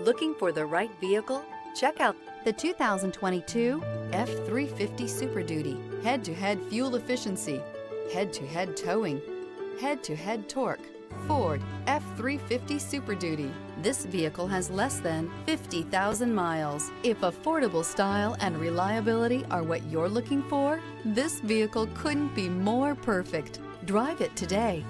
Looking for the right vehicle? Check out the 2022 F-350 Super Duty. Head-to-head fuel efficiency, head-to-head towing, head-to-head torque. Ford F-350 Super Duty. This vehicle has less than 50,000 miles. If affordable style and reliability are what you're looking for, this vehicle couldn't be more perfect. Drive it today.